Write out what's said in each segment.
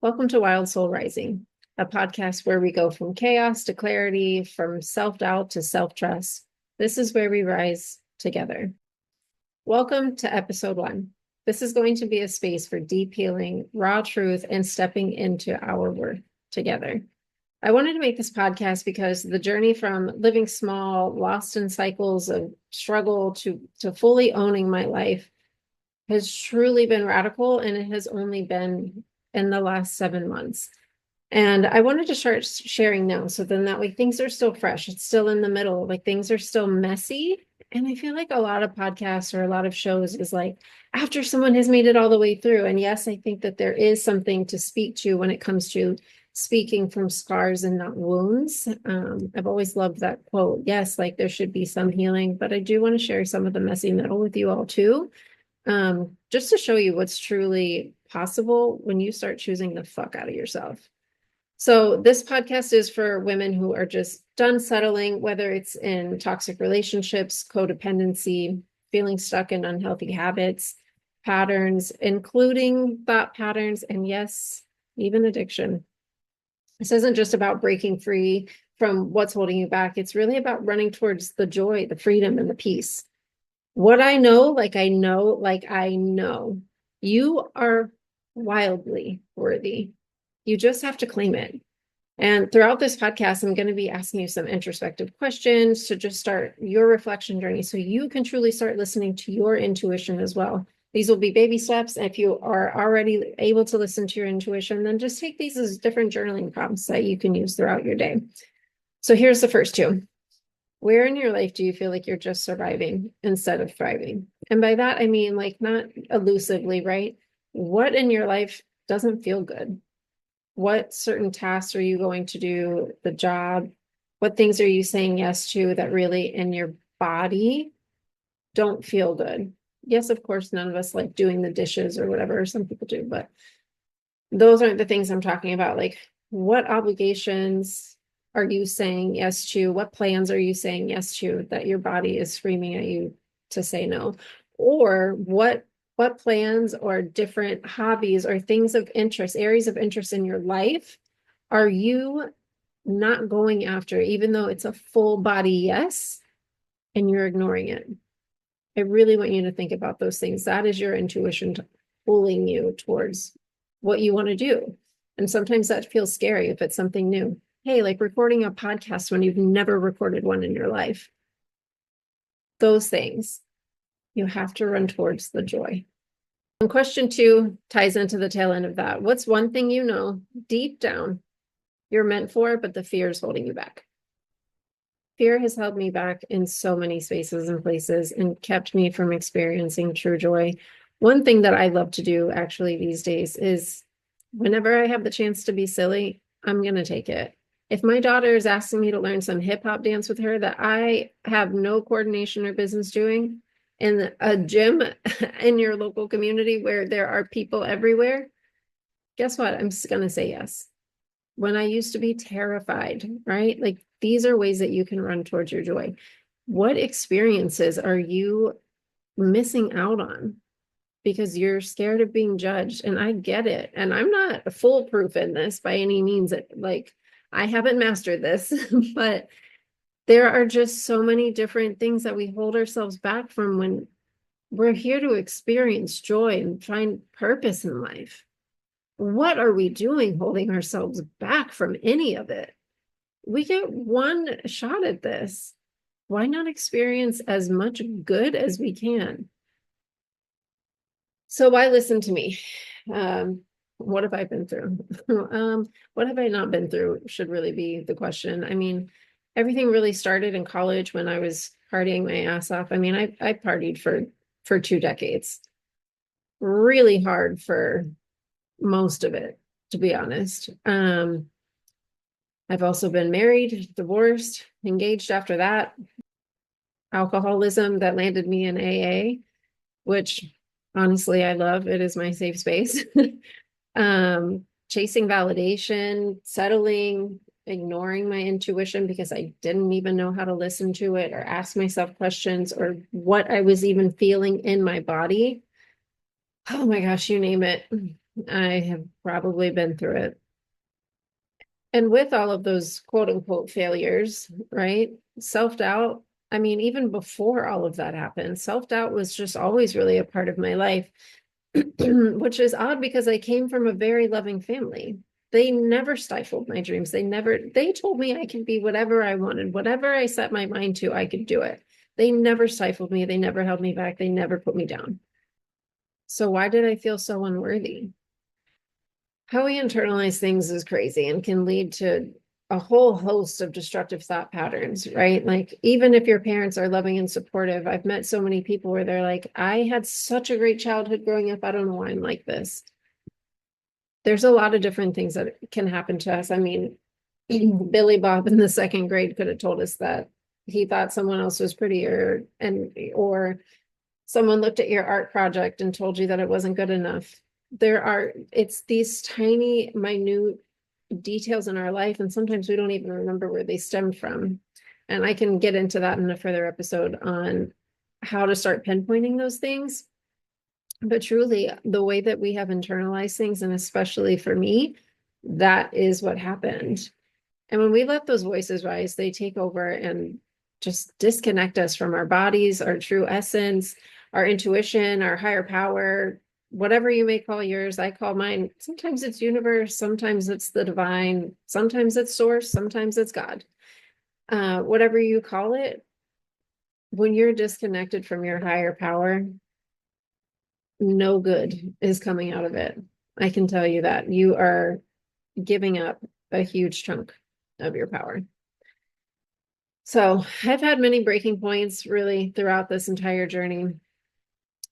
Welcome to Wild Soul Rising, a podcast where we go from chaos to clarity, from self-doubt to self-trust. This is where we rise together. Welcome to episode 1. This is going to be a space for deep healing, raw truth, and stepping into our worth together. I wanted to make this podcast because the journey from living small, lost in cycles of struggle to fully owning my life has truly been radical, and it has only been in the last 7 months. And I wanted to start sharing now, so then that way things are still fresh. It's still in the middle, like things are still messy. And I feel like a lot of podcasts or a lot of shows is like after someone has made it all the way through. And yes, I think that there is something to speak to when it comes to speaking from scars and not wounds. I've always loved that quote. Yes, like there should be some healing, but I do want to share some of the messy middle with you all too. Just to show you what's truly possible when you start choosing the fuck out of yourself. So this podcast is for women who are just done settling, whether it's in toxic relationships, codependency, feeling stuck in unhealthy habits, patterns, including thought patterns, and yes, even addiction. This isn't just about breaking free from what's holding you back. It's really about running towards the joy, the freedom, and the peace. What I know, you are wildly worthy. You just have to claim it. And throughout this podcast, I'm going to be asking you some introspective questions to just start your reflection journey so you can truly start listening to your intuition as well. These will be baby steps. If you are already able to listen to your intuition, then just take these as different journaling prompts that you can use throughout your day. So here's the first two. Where in your life do you feel like you're just surviving instead of thriving? And by that, I mean, like, not elusively, right? What in your life doesn't feel good? What certain tasks are you going to do? The job? What things are you saying yes to that really in your body don't feel good? Yes, of course, none of us like doing the dishes or whatever. Some people do, but those aren't the things I'm talking about. Like, what obligations are you saying yes to? What plans are you saying yes to that your body is screaming at you to say no? Or what plans or different hobbies or things of interest, areas of interest in your life are you not going after, even though it's a full body yes, and you're ignoring it? I really want you to think about those things. That is your intuition pulling you towards what you want to do. And sometimes that feels scary if it's something new. Hey, like recording a podcast when you've never recorded one in your life. Those things, you have to run towards the joy. And question 2 ties into the tail end of that. What's one thing you know deep down you're meant for, but the fear is holding you back? Fear has held me back in so many spaces and places and kept me from experiencing true joy. One thing that I love to do actually these days is whenever I have the chance to be silly, I'm going to take it. If my daughter is asking me to learn some hip hop dance with her that I have no coordination or business doing in a gym in your local community where there are people everywhere, guess what? I'm just going to say yes. When I used to be terrified, right? Like these are ways that you can run towards your joy. What experiences are you missing out on because you're scared of being judged? And I get it. And I'm not foolproof in this by any means. Like I haven't mastered this, but there are just so many different things that we hold ourselves back from when we're here to experience joy and find purpose in life. What are we doing holding ourselves back from any of it? We get one shot at this. Why not experience as much good as we can? So why listen to me? What have I been through? What have I not been through should really be the question. I mean, everything really started in college when I was partying my ass off. I mean, I partied for 2 decades. Really hard for most of it, to be honest. I've also been married, divorced, engaged after that. Alcoholism that landed me in AA, which honestly I love. It is my safe space. Chasing validation, settling, ignoring my intuition because I didn't even know how to listen to it or ask myself questions or what I was even feeling in my body. Oh my gosh, you name it. I have probably been through it. And with all of those quote unquote failures, right? Self-doubt, I mean, even before all of that happened, self-doubt was just always really a part of my life, which is odd because I came from a very loving family. They never stifled my dreams. They told me I could be whatever I wanted, whatever I set my mind to, I could do it. They never stifled me. They never held me back. They never put me down. So why did I feel so unworthy? How we internalize things is crazy and can lead to a whole host of destructive thought patterns, right? Like, even if your parents are loving and supportive, I've met so many people where they're like, I had such a great childhood growing up. I don't know why I'm like this. There's a lot of different things that can happen to us. I mean, Billy Bob in the second grade could have told us that he thought someone else was prettier, or someone looked at your art project and told you that it wasn't good enough. It's these tiny, minute details in our life, and sometimes we don't even remember where they stemmed from. And I can get into that in a further episode on how to start pinpointing those things. But truly, the way that we have internalized things, and especially for me, that is what happened. And when we let those voices rise, they take over and just disconnect us from our bodies, our true essence, our intuition, our higher power, whatever you may call yours. I call mine, sometimes it's universe, sometimes it's the divine, sometimes it's source, sometimes it's God. Whatever you call it, when you're disconnected from your higher power, no good is coming out of it. I can tell you that. You are giving up a huge chunk of your power. So I've had many breaking points really throughout this entire journey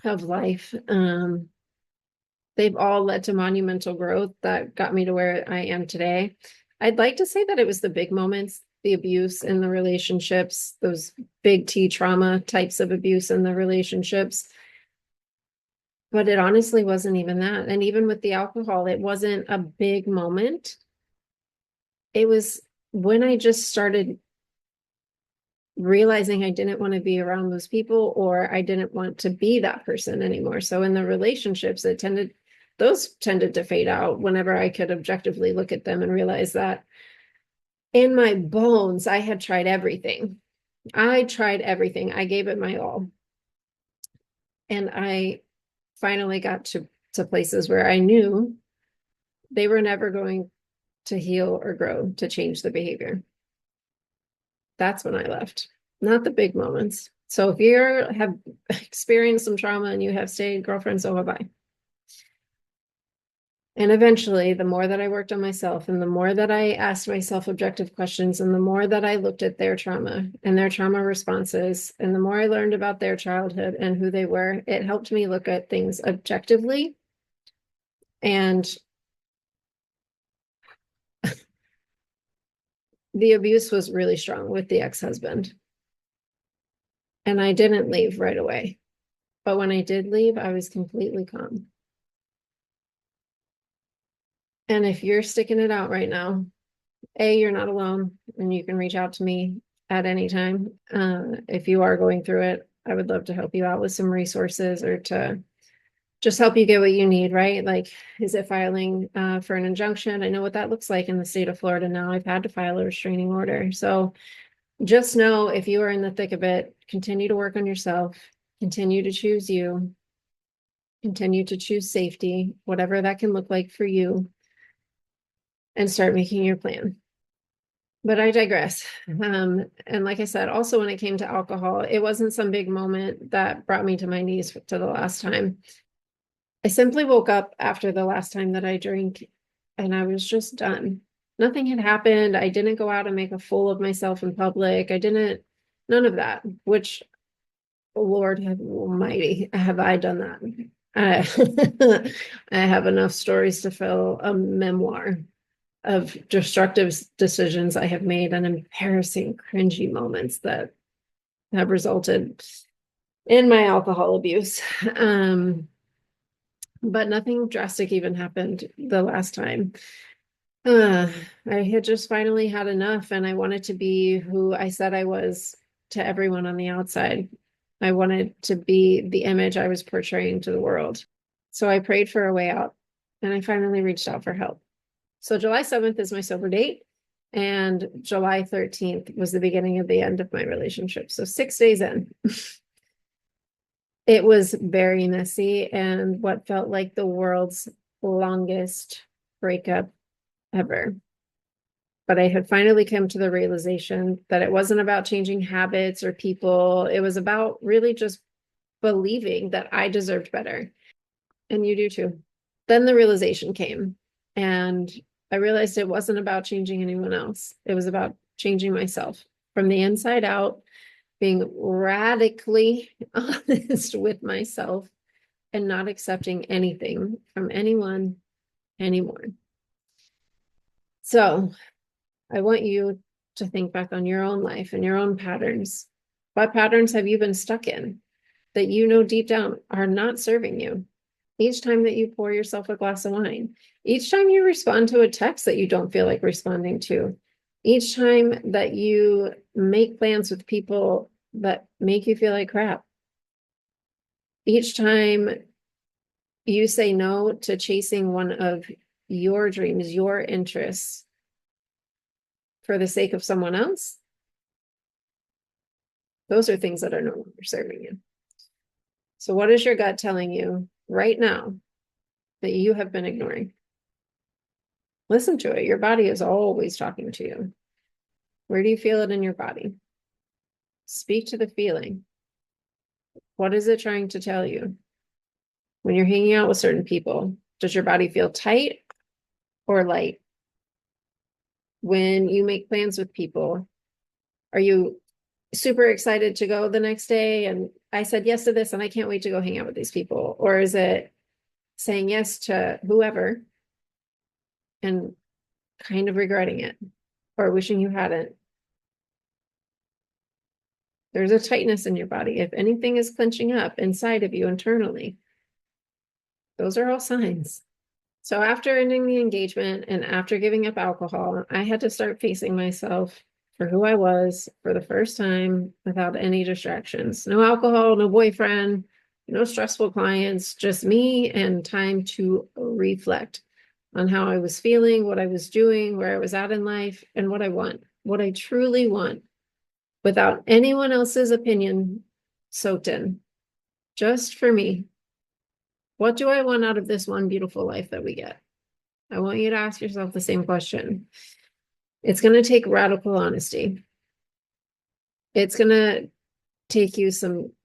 of life. They've all led to monumental growth that got me to where I am today. I'd like to say that it was the big moments, the abuse in the relationships, those big T trauma types of abuse in the relationships. But it honestly wasn't even that. And even with the alcohol, it wasn't a big moment. It was when I just started realizing I didn't want to be around those people, or I didn't want to be that person anymore. So in the relationships, those tended to fade out whenever I could objectively look at them and realize that in my bones, I had tried everything. I tried everything. I gave it my all. And I finally got to places where I knew they were never going to heal or grow to change the behavior. That's when I left, not the big moments. So if you have experienced some trauma and you have stayed, girlfriend, so have I. And eventually, the more that I worked on myself and the more that I asked myself objective questions and the more that I looked at their trauma and their trauma responses and the more I learned about their childhood and who they were, it helped me look at things objectively. And the abuse was really strong with the ex-husband. And I didn't leave right away. But when I did leave, I was completely calm. And if you're sticking it out right now, you're not alone and you can reach out to me at any time. If you are going through it, I would love to help you out with some resources or to just help you get what you need, right? Like, is it filing for an injunction? I know what that looks like in the state of Florida now. I've had to file a restraining order. So just know if you are in the thick of it, continue to work on yourself, continue to choose you, continue to choose safety, whatever that can look like for you, and start making your plan. But I digress. And like I said, also when it came to alcohol, it wasn't some big moment that brought me to my knees to the last time. I simply woke up after the last time that I drank and I was just done. Nothing had happened. I didn't go out and make a fool of myself in public. None of that, which, Lord have almighty, have I done that? I have enough stories to fill a memoir of destructive decisions I have made and embarrassing, cringy moments that have resulted in my alcohol abuse. But nothing drastic even happened the last time. I had just finally had enough, and I wanted to be who I said I was to everyone on the outside. I wanted to be the image I was portraying to the world. So I prayed for a way out. and I finally reached out for help. So July 7th is my sober date, and July 13th was the beginning of the end of my relationship. So 6 days in. It was very messy and what felt like the world's longest breakup ever. But I had finally come to the realization that it wasn't about changing habits or people. It was about really just believing that I deserved better. And you do too. Then the realization came, and I realized it wasn't about changing anyone else. It was about changing myself from the inside out, being radically honest with myself and not accepting anything from anyone anymore. So I want you to think back on your own life and your own patterns. What patterns have you been stuck in that you know deep down are not serving you? Each time that you pour yourself a glass of wine, each time you respond to a text that you don't feel like responding to, each time that you make plans with people that make you feel like crap, each time you say no to chasing one of your dreams, your interests for the sake of someone else, those are things that are no longer serving you. So what is your gut telling you right now that you have been ignoring? Listen to it. Your body is always talking to you. Where do you feel it in your body? Speak to the feeling. What is it trying to tell you? When you're hanging out with certain people, does your body feel tight or light? When you make plans with people, are you super excited to go the next day? And I said yes to this and I can't wait to go hang out with these people. Or is it saying yes to whoever and kind of regretting it or wishing you hadn't? There's a tightness in your body. If anything is clenching up inside of you internally, those are all signs. So after ending the engagement and after giving up alcohol, I had to start facing myself for who I was for the first time without any distractions. No alcohol, no boyfriend, no stressful clients, just me and time to reflect on how I was feeling, what I was doing, where I was at in life, and what I want, what I truly want, without anyone else's opinion soaked in, just for me. What do I want out of this one beautiful life that we get? I want you to ask yourself the same question. It's going to take radical honesty. It's going to take you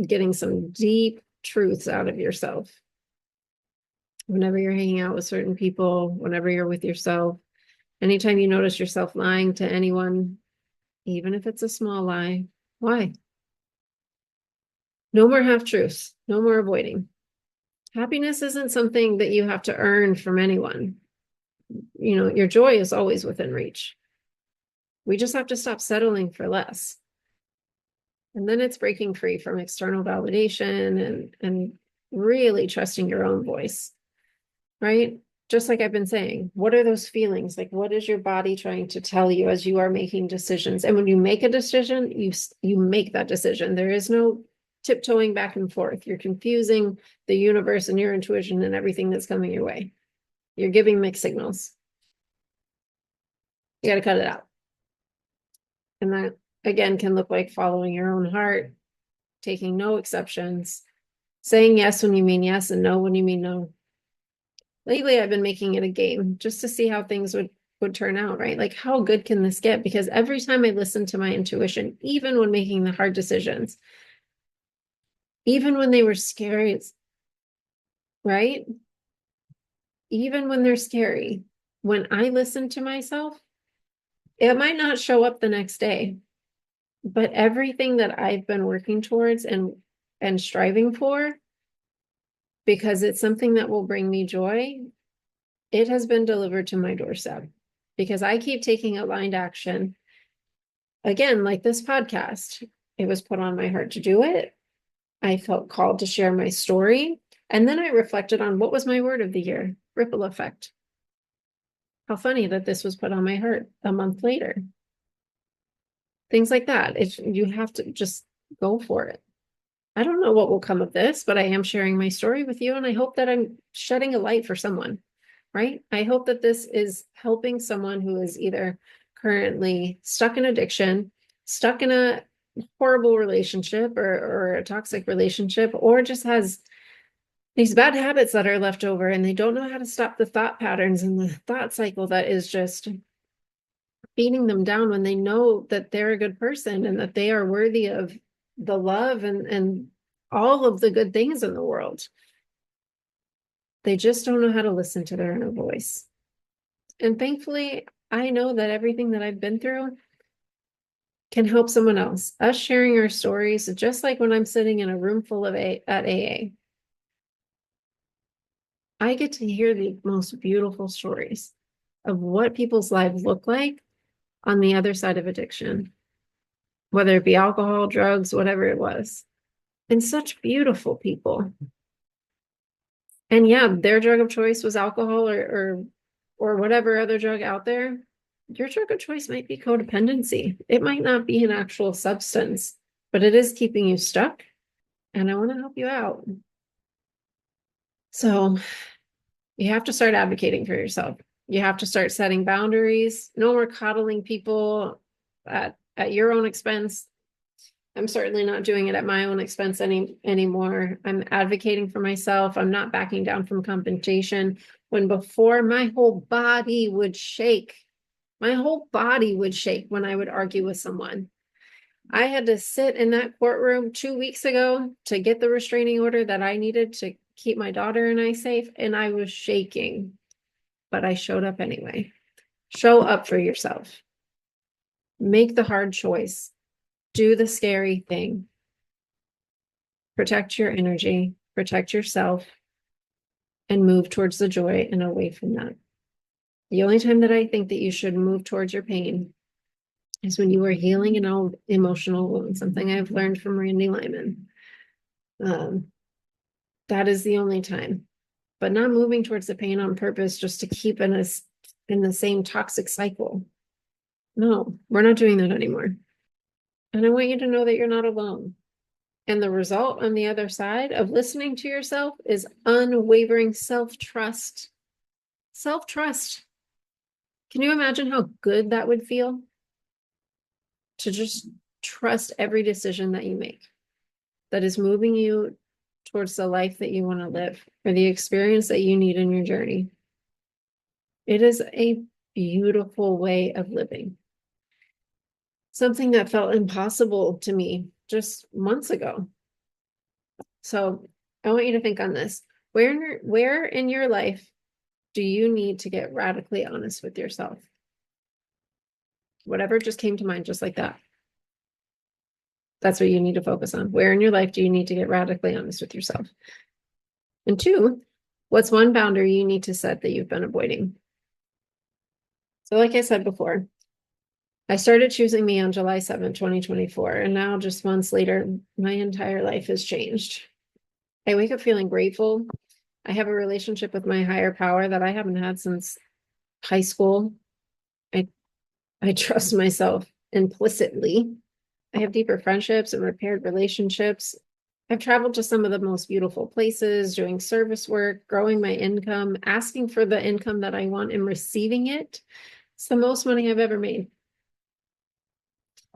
getting some deep truths out of yourself. Whenever you're hanging out with certain people, whenever you're with yourself, anytime you notice yourself lying to anyone, even if it's a small lie, why? No more half truths, no more avoiding. Happiness isn't something that you have to earn from anyone. You know, your joy is always within reach. We just have to stop settling for less. And then it's breaking free from external validation and really trusting your own voice, right? Just like I've been saying, what are those feelings? Like, what is your body trying to tell you as you are making decisions? And when you make a decision, you make that decision. There is no tiptoeing back and forth. You're confusing the universe and your intuition and everything that's coming your way. You're giving mixed signals. You got to cut it out. And that, again, can look like following your own heart, taking no exceptions, saying yes when you mean yes and no when you mean no. Lately, I've been making it a game just to see how things would turn out, right? Like, how good can this get? Because every time I listen to my intuition, even when making the hard decisions, even when they were scary, right? Even when they're scary, when I listen to myself, it might not show up the next day, but everything that I've been working towards and striving for, because it's something that will bring me joy, it has been delivered to my doorstep because I keep taking aligned action. Again, like this podcast, it was put on my heart to do it. I felt called to share my story. And then I reflected on what was my word of the year, ripple effect. How funny that this was put on my heart a month later. Things like that. You have to just go for it. I don't know what will come of this, but I am sharing my story with you. And I hope that I'm shedding a light for someone. right? I hope that this is helping someone who is either currently stuck in addiction, stuck in a horrible relationship or a toxic relationship, or just has these bad habits that are left over and they don't know how to stop the thought patterns and the thought cycle that is just beating them down when they know that they're a good person and that they are worthy of the love and all of the good things in the world. They just don't know how to listen to their inner voice. And thankfully, I know that everything that I've been through can help someone else. Us sharing our stories, just like when I'm sitting in a room full of at AA, I get to hear the most beautiful stories of what people's lives look like on the other side of addiction, whether it be alcohol, drugs, whatever it was. And such beautiful people. And yeah, their drug of choice was alcohol or whatever other drug out there. Your drug of choice might be codependency. It might not be an actual substance, but it is keeping you stuck. And I want to help you out. So you have to start advocating for yourself. You have to start setting boundaries. No more coddling people at your own expense. I'm certainly not doing it at my own expense anymore. I'm advocating for myself. I'm not backing down from confrontation. When before my whole body would shake. My whole body would shake when I would argue with someone. I had to sit in that courtroom 2 weeks ago to get the restraining order that I needed to keep my daughter and I safe, and I was shaking, but I showed up anyway. Show up for yourself. Make the hard choice. Do the scary thing. Protect your energy, protect yourself, and move towards the joy and away from that. The only time that I think that you should move towards your pain is when you are healing an old emotional wound, something I've learned from Randy Lyman. That is the only time, but not moving towards the pain on purpose just to keep in the same toxic cycle. No, we're not doing that anymore. And I want you to know that you're not alone. And the result on the other side of listening to yourself is unwavering self-trust. Self-trust. Can you imagine how good that would feel? To just trust every decision that you make that is moving you towards the life that you want to live or the experience that you need in your journey. It is a beautiful way of living. Something that felt impossible to me just months ago. So I want you to think on this. Where in your life do you need to get radically honest with yourself? Whatever just came to mind, just like that. That's what you need to focus on. Where in your life do you need to get radically honest with yourself? And 2, what's one boundary you need to set that you've been avoiding? So like I said before, I started choosing me on July 7th, 2024. And now just months later, my entire life has changed. I wake up feeling grateful. I have a relationship with my higher power that I haven't had since high school. I trust myself implicitly. I have deeper friendships and repaired relationships. I've traveled to some of the most beautiful places, doing service work, growing my income, asking for the income that I want and receiving it. It's the most money I've ever made.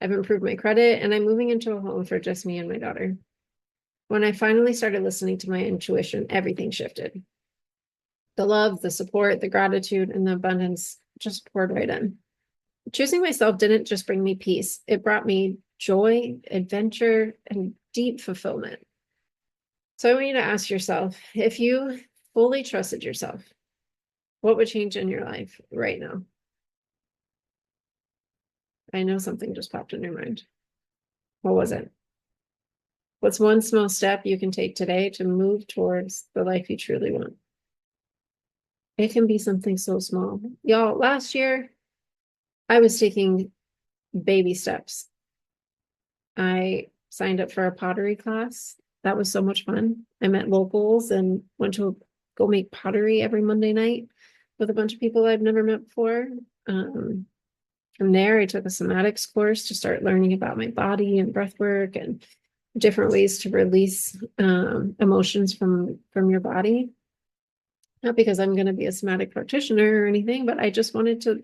I've improved my credit and I'm moving into a home for just me and my daughter. When I finally started listening to my intuition, everything shifted. The love, the support, the gratitude, and the abundance just poured right in. Choosing myself didn't just bring me peace. It brought me joy, adventure, and deep fulfillment. So I want you to ask yourself, if you fully trusted yourself, what would change in your life right now? I know something just popped in your mind. What was it? What's one small step you can take today to move towards the life you truly want? It can be something so small. Y'all, last year, I was taking baby steps. I signed up for a pottery class. That was so much fun. I met locals and went to go make pottery every Monday night with a bunch of people I've never met before. From there, I took a somatics course to start learning about my body and breath work and different ways to release emotions from your body. Not because I'm going to be a somatic practitioner or anything, but I just wanted to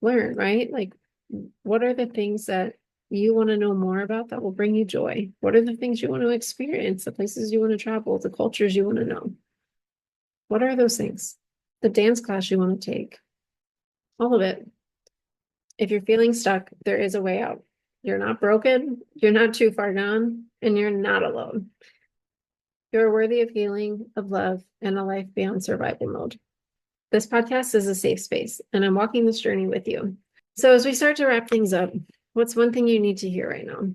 learn, right? Like, what are the things that you want to know more about that will bring you joy? What are the things you want to experience, the places you want to travel, the cultures you want to know? What are those things? The dance class you want to take? All of it. If you're feeling stuck, there is a way out. You're not broken, you're not too far gone, and you're not alone. You're worthy of healing, of love, and a life beyond survival mode. This podcast is a safe space, and I'm walking this journey with you. So, as we start to wrap things up, what's one thing you need to hear right now?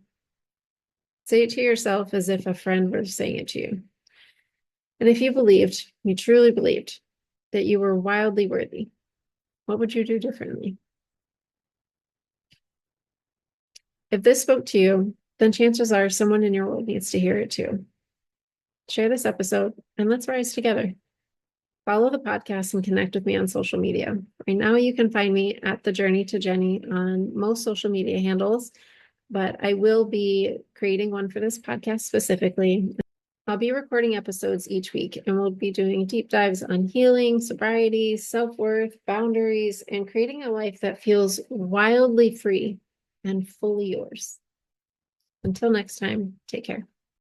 Say it to yourself as if a friend were saying it to you. And if you truly believed, that you were wildly worthy, what would you do differently? If this spoke to you, then chances are someone in your world needs to hear it too. Share this episode and let's rise together. Follow the podcast and connect with me on social media. Right now, you can find me at The Journey to Jenny on most social media handles, but I will be creating one for this podcast specifically. I'll be recording episodes each week, and we'll be doing deep dives on healing, sobriety, self-worth, boundaries, and creating a life that feels wildly free and fully yours. Until next time, take care.